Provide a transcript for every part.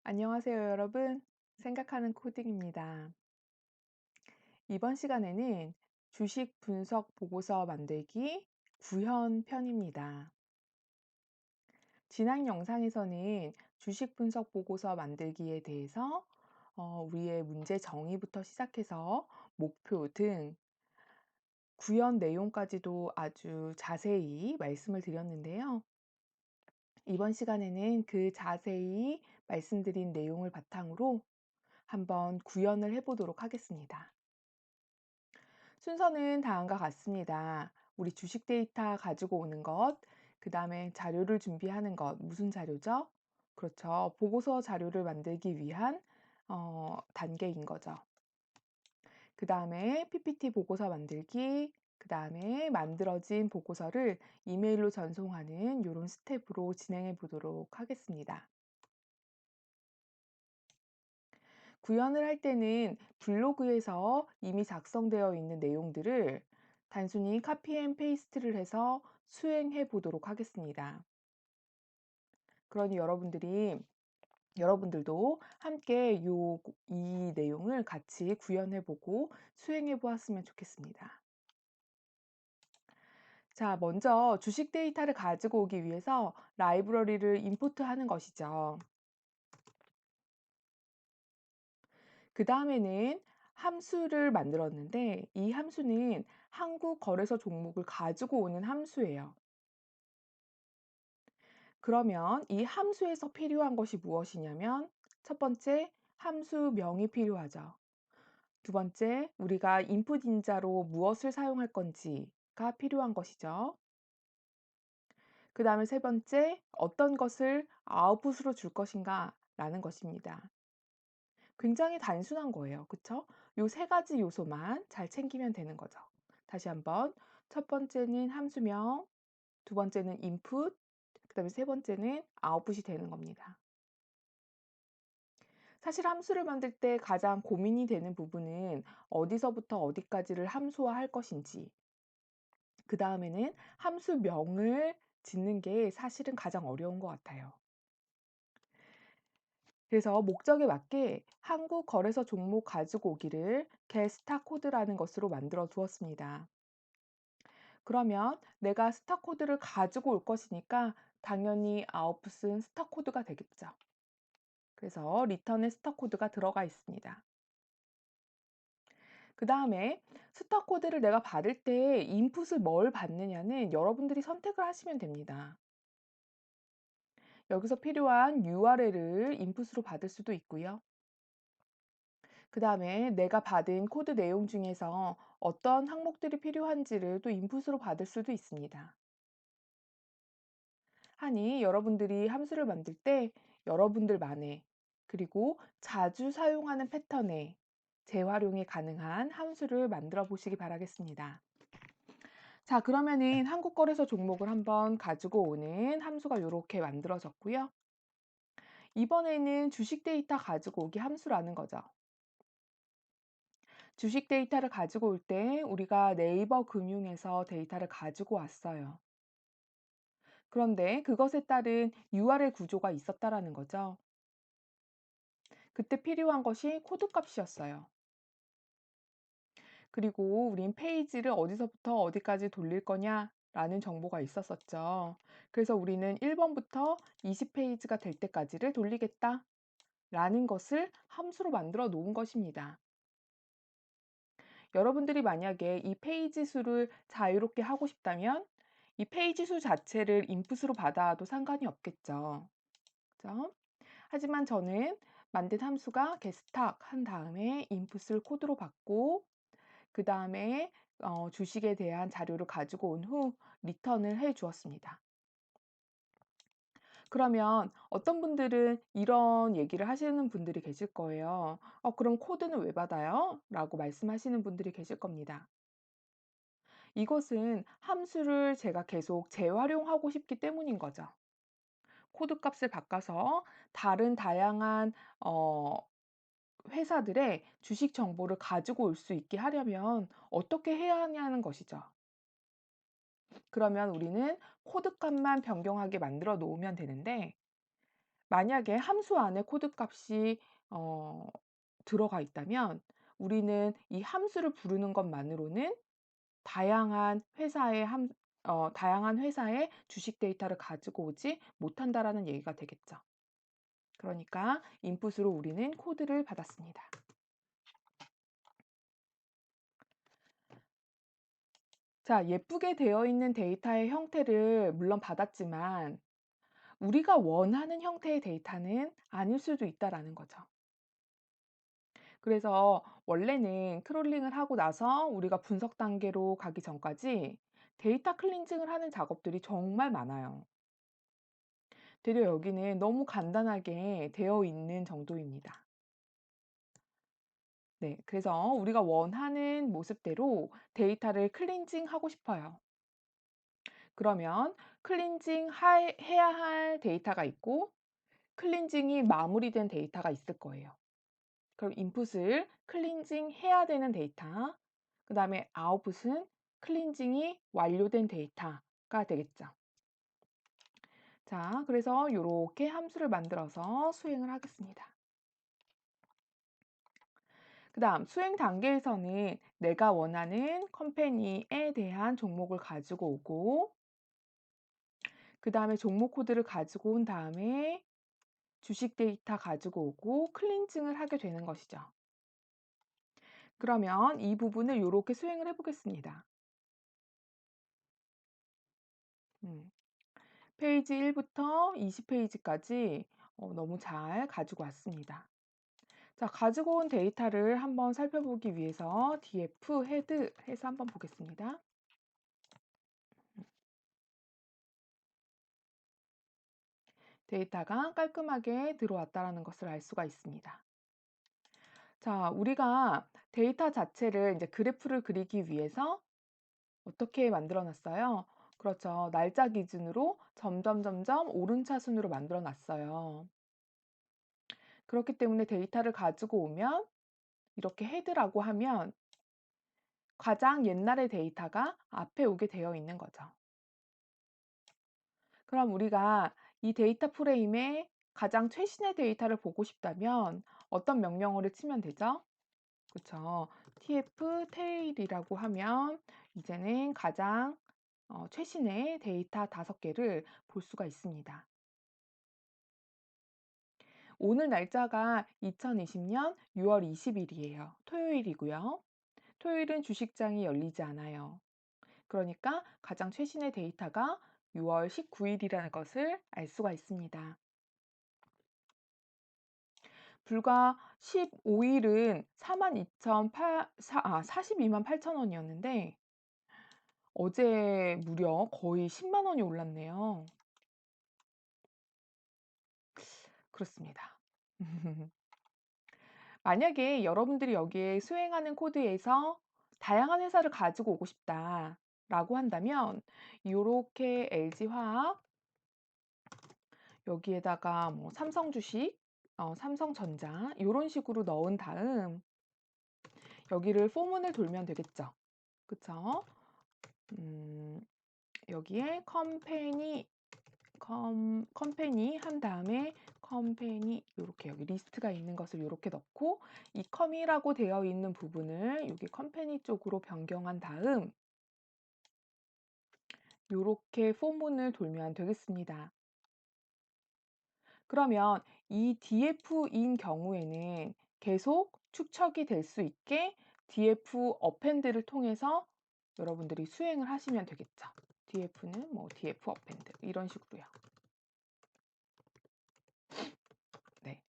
안녕하세요, 여러분. 생각하는 코딩입니다. 이번 시간에는 주식 분석 보고서 만들기 구현 편입니다. 지난 영상에서는 주식 분석 보고서 만들기에 대해서 우리의 문제 정의부터 시작해서 목표 등 구현 내용까지도 아주 자세히 말씀을 드렸는데요. 이번 시간에는 그 자세히 말씀드린 내용을 바탕으로 한번 구현을 해보도록 하겠습니다. 순서는 다음과 같습니다. 우리 주식 데이터 가지고 오는 것, 그 다음에 자료를 준비하는 것, 무슨 자료죠? 그렇죠. 보고서 자료를 만들기 위한 단계인 거죠. 그 다음에 PPT 보고서 만들기, 그 다음에 만들어진 보고서를 이메일로 전송하는 이런 스텝으로 진행해 보도록 하겠습니다. 구현을 할 때는 블로그에서 이미 작성되어 있는 내용들을 단순히 카피 앤 페이스트를 해서 수행해 보도록 하겠습니다. 그러니 여러분들도 함께 이 내용을 같이 구현해 보고 수행해 보았으면 좋겠습니다. 자, 먼저 주식 데이터를 가지고 오기 위해서 라이브러리를 임포트하는 것이죠. 그 다음에는 함수를 만들었는데 이 함수는 한국 거래소 종목을 가지고 오는 함수예요. 그러면 이 함수에서 필요한 것이 무엇이냐면 첫 번째 함수명이 필요하죠. 두 번째 우리가 인풋 인자로 무엇을 사용할 건지가 필요한 것이죠. 그 다음에 세 번째 어떤 것을 아웃풋으로 줄 것인가 라는 것입니다. 굉장히 단순한 거예요. 그쵸? 요 세 가지 요소만 잘 챙기면 되는 거죠. 다시 한번. 첫 번째는 함수명, 두 번째는 input, 그다음에 세 번째는 output이 되는 겁니다. 사실 함수를 만들 때 가장 고민이 되는 부분은 어디서부터 어디까지를 함수화할 것인지, 그다음에는 함수명을 짓는 게 사실은 가장 어려운 것 같아요. 그래서 목적에 맞게 한국 거래소 종목 가지고 오기를 get 스타 코드라는 것으로 만들어 두었습니다. 그러면 내가 스타 코드를 가지고 올 것이니까 당연히 아웃풋은 스타 코드가 되겠죠. 그래서 리턴에 스타 코드가 들어가 있습니다. 그 다음에 스타 코드를 내가 받을 때 인풋을 뭘 받느냐는 여러분들이 선택을 하시면 됩니다. 여기서 필요한 URL을 인풋으로 받을 수도 있고요. 그 다음에 내가 받은 코드 내용 중에서 어떤 항목들이 필요한지를 또 인풋으로 받을 수도 있습니다. 하니 여러분들이 함수를 만들 때 여러분들만의 그리고 자주 사용하는 패턴에 재활용이 가능한 함수를 만들어 보시기 바라겠습니다. 자, 그러면은 한국거래소 종목을 한번 가지고 오는 함수가 이렇게 만들어졌고요. 이번에는 주식 데이터 가지고 오기 함수라는 거죠. 주식 데이터를 가지고 올 때 우리가 네이버 금융에서 데이터를 가지고 왔어요. 그런데 그것에 따른 URL 구조가 있었다라는 거죠. 그때 필요한 것이 코드 값이었어요. 그리고 우린 페이지를 어디서부터 어디까지 돌릴 거냐라는 정보가 있었었죠. 그래서 우리는 1번부터 20페이지가 될 때까지를 돌리겠다라는 것을 함수로 만들어 놓은 것입니다. 여러분들이 만약에 이 페이지 수를 자유롭게 하고 싶다면 이 페이지 수 자체를 인풋으로 받아도 상관이 없겠죠. 그죠? 하지만 저는 만든 함수가 getStock 한 다음에 인풋을 코드로 받고 그 다음에 주식에 대한 자료를 가지고 온 후 리턴을 해 주었습니다. 그러면 어떤 분들은 이런 얘기를 하시는 분들이 계실 거예요. 그럼 코드는 왜 받아요? 라고 말씀하시는 분들이 계실 겁니다. 이것은 함수를 제가 계속 재활용하고 싶기 때문인 거죠. 코드 값을 바꿔서 다른 다양한 어, 회사들의 주식 정보를 가지고 올 수 있게 하려면 어떻게 해야 하냐는 것이죠. 그러면 우리는 코드 값만 변경하게 만들어 놓으면 되는데 만약에 함수 안에 코드 값이 어 들어가 있다면 우리는 이 함수를 부르는 것만으로는 다양한 회사의 주식 데이터를 가지고 오지 못한다라는 얘기가 되겠죠. 그러니까 인풋으로 우리는 코드를 받았습니다. 자, 예쁘게 되어 있는 데이터의 형태를 물론 받았지만 우리가 원하는 형태의 데이터는 아닐 수도 있다라는 거죠. 그래서 원래는 크롤링을 하고 나서 우리가 분석 단계로 가기 전까지 데이터 클렌징을 하는 작업들이 정말 많아요. 되려 여기는 너무 간단하게 되어 있는 정도입니다. 네, 그래서 우리가 원하는 모습대로 데이터를 클렌징 하고 싶어요. 그러면 해야 할 데이터가 있고 클렌징이 마무리된 데이터가 있을 거예요. 그럼 인풋을 클렌징 해야 되는 데이터, 그 다음에 아웃풋은 클렌징이 완료된 데이터가 되겠죠. 자, 그래서 이렇게 함수를 만들어서 수행을 하겠습니다. 그 다음 수행 단계에서는 내가 원하는 컴퍼니에 대한 종목을 가지고 오고 그 다음에 종목 코드를 가지고 온 다음에 주식 데이터 가지고 오고 클렌징을 하게 되는 것이죠. 그러면 이 부분을 이렇게 수행을 해보겠습니다. 페이지 1부터 20페이지까지 너무 잘 가지고 왔습니다. 자, 가지고 온 데이터를 한번 살펴보기 위해서 df 헤드 해서 한번 보겠습니다. 데이터가 깔끔하게 들어왔다는 것을 알 수가 있습니다. 자, 우리가 데이터 자체를 이제 그래프를 그리기 위해서 어떻게 만들어 놨어요? 그렇죠. 날짜 기준으로 점점 오름차순으로 만들어 놨어요. 그렇기 때문에 데이터를 가지고 오면 이렇게 헤드라고 하면 가장 옛날의 데이터가 앞에 오게 되어 있는 거죠. 그럼 우리가 이 데이터 프레임에 가장 최신의 데이터를 보고 싶다면 어떤 명령어를 치면 되죠? 그렇죠. tf tail이라고 하면 이제는 가장 최신의 데이터 5개를 볼 수가 있습니다. 오늘 날짜가 2020년 6월 20일이에요. 토요일이고요. 토요일은 주식장이 열리지 않아요. 그러니까 가장 최신의 데이터가 6월 19일이라는 것을 알 수가 있습니다. 불과 15일은 42만 8천 원이었는데 어제 무려 거의 10만 원이 올랐네요. 그렇습니다. 만약에 여러분들이 여기에 수행하는 코드에서 다양한 회사를 가지고 오고 싶다라고 한다면 이렇게 LG화학 여기에다가 뭐 삼성 주식, 삼성전자 이런 식으로 넣은 다음 여기를 포문을 돌면 되겠죠. 그쵸? 음, 여기에 컴퍼니 한 다음에 컴퍼니 이렇게 여기 리스트가 있는 것을 이렇게 넣고 이 컴이라고 되어 있는 부분을 여기 컴퍼니 쪽으로 변경한 다음 이렇게 포문을 돌면 되겠습니다. 그러면 이 df인 경우에는 계속 축척이 될 수 있게 df 어펜드를 통해서 여러분들이 수행을 하시면 되겠죠. df는 뭐 df 어펜드 이런 식으로요. 네.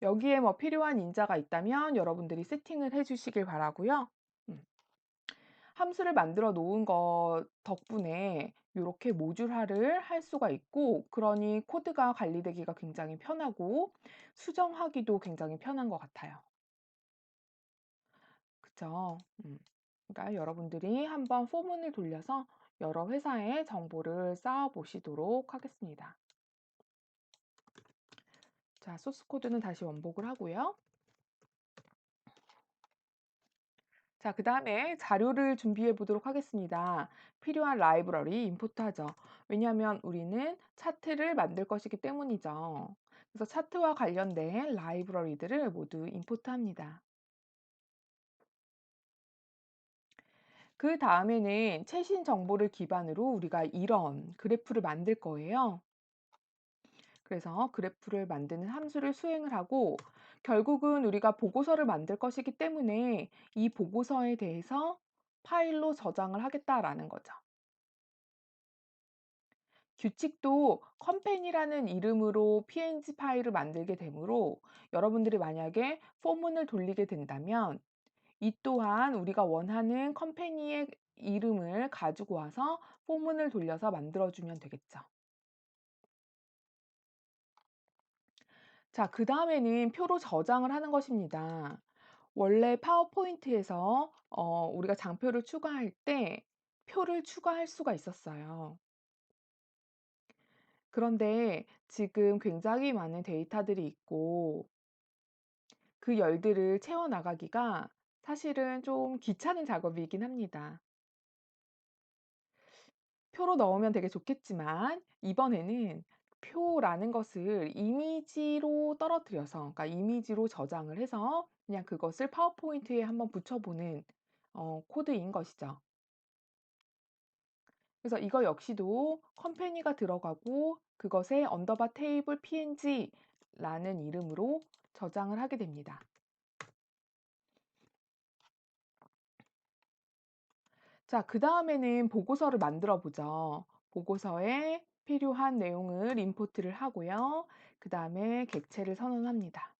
여기에 뭐 필요한 인자가 있다면 여러분들이 세팅을 해주시길 바라고요. 함수를 만들어 놓은 것 덕분에 이렇게 모듈화를 할 수가 있고 그러니 코드가 관리되기가 굉장히 편하고 수정하기도 굉장히 편한 것 같아요. 그쵸? 그러니까 여러분들이 한번 포문을 돌려서 여러 회사의 정보를 쌓아 보시도록 하겠습니다. 자, 소스 코드는 다시 원복을 하고요. 자, 그다음에 자료를 준비해 보도록 하겠습니다. 필요한 라이브러리 임포트하죠. 왜냐하면 우리는 차트를 만들 것이기 때문이죠. 그래서 차트와 관련된 라이브러리들을 모두 임포트합니다. 그다음에는 최신 정보를 기반으로 우리가 이런 그래프를 만들 거예요. 그래서 그래프를 만드는 함수를 수행을 하고 결국은 우리가 보고서를 만들 것이기 때문에 이 보고서에 대해서 파일로 저장을 하겠다라는 거죠. 규칙도 컴팬이라는 이름으로 png 파일을 만들게 되므로 여러분들이 만약에 포문을 돌리게 된다면 이 또한 우리가 원하는 컴퍼니의 이름을 가지고 와서 포문을 돌려서 만들어주면 되겠죠. 자, 그다음에는 표로 저장을 하는 것입니다. 원래 파워포인트에서 우리가 장표를 추가할 때 표를 추가할 수가 있었어요. 그런데 지금 굉장히 많은 데이터들이 있고 그 열들을 채워 나가기가 사실은 좀 귀찮은 작업이긴 합니다. 표로 넣으면 되게 좋겠지만 이번에는 표라는 것을 이미지로 떨어뜨려서 그러니까 이미지로 저장을 해서 그냥 그것을 파워포인트에 한번 붙여보는 코드인 것이죠. 그래서 이거 역시도 컴퍼니가 들어가고 그것에 언더바 테이블 png라는 이름으로 저장을 하게 됩니다. 자, 그다음에는 보고서를 만들어 보죠. 보고서에 필요한 내용을 임포트를 하고요. 그다음에 객체를 선언합니다.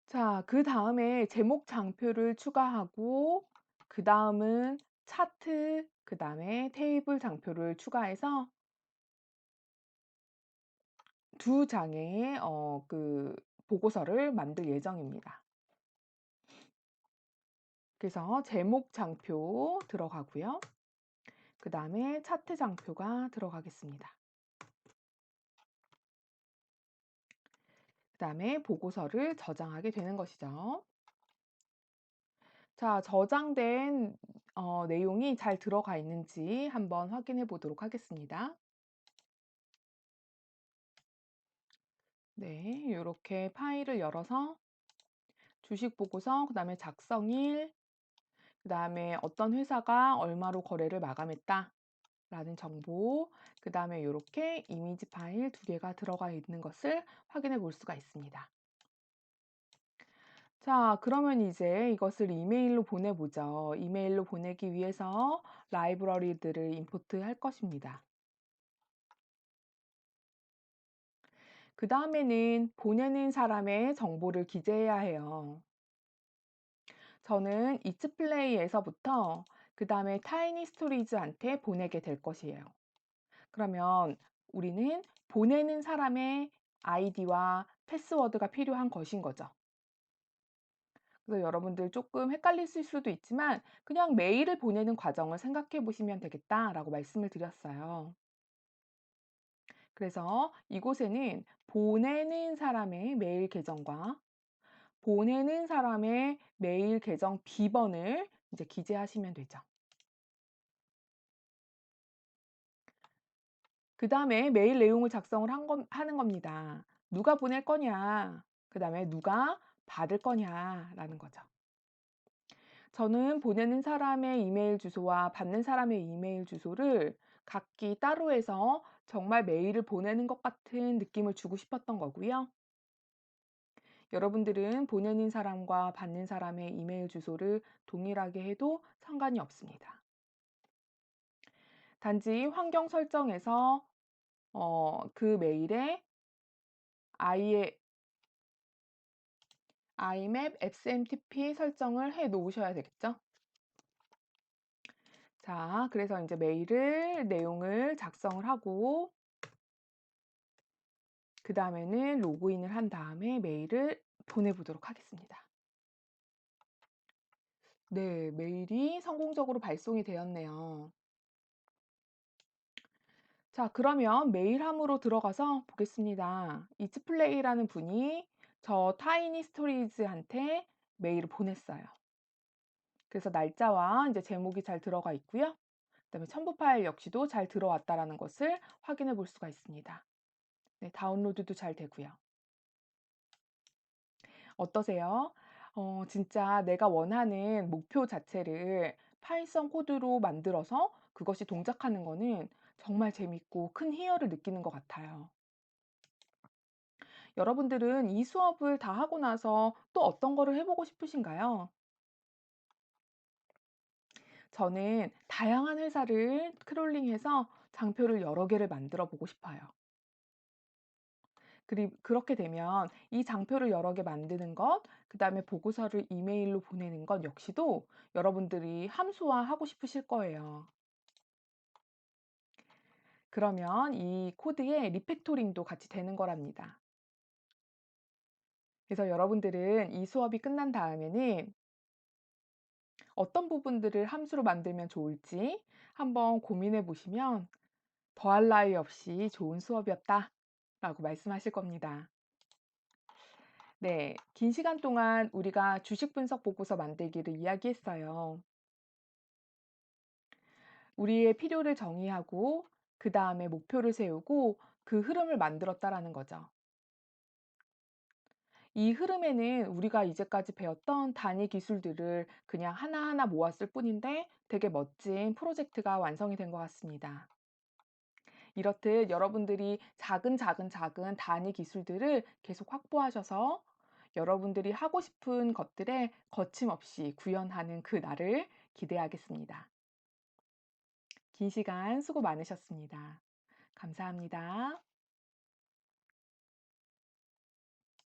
자, 그다음에 제목 장표를 추가하고 그다음은 차트, 그다음에 테이블 장표를 추가해서 두 장의 보고서를 만들 예정입니다. 그래서 제목 장표 들어가고요. 그다음에 차트 장표가 들어가겠습니다. 그다음에 보고서를 저장하게 되는 것이죠. 자, 저장된 내용이 잘 들어가 있는지 한번 확인해 보도록 하겠습니다. 네, 이렇게 파일을 열어서 주식 보고서, 그다음에 작성일, 그다음에 어떤 회사가 얼마로 거래를 마감했다 라는 정보, 그다음에 이렇게 이미지 파일 두 개가 들어가 있는 것을 확인해 볼 수가 있습니다. 자, 그러면 이제 이것을 이메일로 보내보죠. 이메일로 보내기 위해서 라이브러리들을 임포트 할 것입니다. 그 다음에는 보내는 사람의 정보를 기재해야 해요. 저는 이츠플레이에서부터 그 다음에 타이니 스토리즈한테 보내게 될 것이에요. 그러면 우리는 보내는 사람의 아이디와 패스워드가 필요한 것인 거죠. 그래서 여러분들 조금 헷갈리실 수도 있지만 그냥 메일을 보내는 과정을 생각해 보시면 되겠다라고 말씀을 드렸어요. 그래서 이곳에는 보내는 사람의 메일 계정과 보내는 사람의 메일 계정 비번을 이제 기재하시면 되죠. 그다음에 메일 내용을 작성을 하는 겁니다. 누가 보낼 거냐, 그다음에 누가 받을 거냐라는 거죠. 저는 보내는 사람의 이메일 주소와 받는 사람의 이메일 주소를 각기 따로 해서 정말 메일을 보내는 것 같은 느낌을 주고 싶었던 거고요. 여러분들은 보내는 사람과 받는 사람의 이메일 주소를 동일하게 해도 상관이 없습니다. 단지 환경 설정에서 그 메일에 i IMAP SMTP 설정을 해 놓으셔야 되겠죠. 자, 그래서 이제 메일을 내용을 작성을 하고 그다음에는 로그인을 한 다음에 메일을 보내보도록 하겠습니다. 네, 메일이 성공적으로 발송이 되었네요. 자, 그러면 메일함으로 들어가서 보겠습니다. 이츠플레이라는 분이 저 타이니 스토리즈한테 메일을 보냈어요. 그래서 날짜와 이제 제목이 잘 들어가 있고요. 그다음에 첨부 파일 역시도 잘 들어왔다라는 것을 확인해 볼 수가 있습니다. 네, 다운로드도 잘 되고요. 어떠세요? 진짜 내가 원하는 목표 자체를 파이썬 코드로 만들어서 그것이 동작하는 거는 정말 재밌고 큰 희열을 느끼는 것 같아요. 여러분들은 이 수업을 다 하고 나서 또 어떤 거를 해 보고 싶으신가요? 저는 다양한 회사를 크롤링해서 장표를 여러 개를 만들어 보고 싶어요. 그렇게 되면 이 장표를 여러 개 만드는 것, 그다음에 보고서를 이메일로 보내는 것 역시도 여러분들이 함수화하고 싶으실 거예요. 그러면 이 코드의 리팩토링도 같이 되는 거랍니다. 그래서 여러분들은 이 수업이 끝난 다음에는 어떤 부분들을 함수로 만들면 좋을지 한번 고민해 보시면 더할 나위 없이 좋은 수업이었다라고 말씀하실 겁니다. 네, 긴 시간 동안 우리가 주식 분석 보고서 만들기를 이야기했어요. 우리의 필요를 정의하고 그다음에 목표를 세우고 그 흐름을 만들었다라는 거죠. 이 흐름에는 우리가 이제까지 배웠던 단위 기술들을 그냥 하나하나 모았을 뿐인데 되게 멋진 프로젝트가 완성이 된 것 같습니다. 이렇듯 여러분들이 작은 단위 기술들을 계속 확보하셔서 여러분들이 하고 싶은 것들에 거침없이 구현하는 그 날을 기대하겠습니다. 긴 시간 수고 많으셨습니다. 감사합니다.